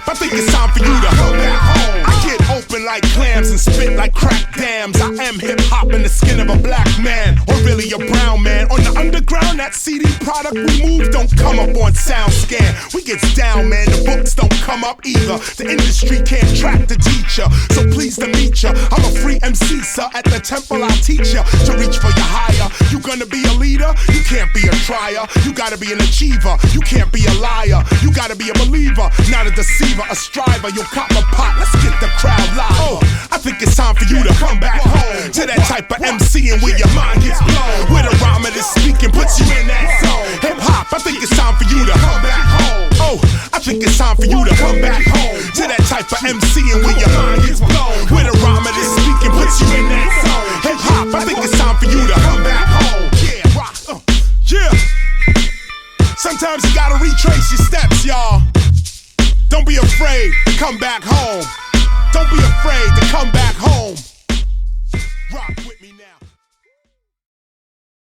hop, I think it's time for you to come back home. I get open like clams and spit like crack dams. I am hip-hop in the skin of a black man, or really a brown man. On the underground, that CD product we move don't come up on SoundScan. We gets down, man, the books don't come up either. The industry can't track the teacher, so pleased to meet ya. I'm a free MC, sir, at the temple I'll teach ya to reach for your higher. You gonna be a leader? You can't be a trier. You gotta be an achiever, you can't be a liar. You gotta be a believer, not a deceiver, a striver. You'll cop a pot, let's get the crowd live. Oh, I think it's time for you to come back home to that type of MCing where your mind gets blown, where the rhyme that is speaking puts you in that zone. Hip hop, I think it's time for you to come back home. Oh, I think it's time for you to come back home to that type of MCing where your mind gets blown, where the rhyme that is speaking puts you in that zone. Hip hop, I think it's time for you to come back home. Yeah, rock, yeah. Sometimes you gotta retrace your steps, y'all. Don't be afraid to come back home. Don't be afraid to come back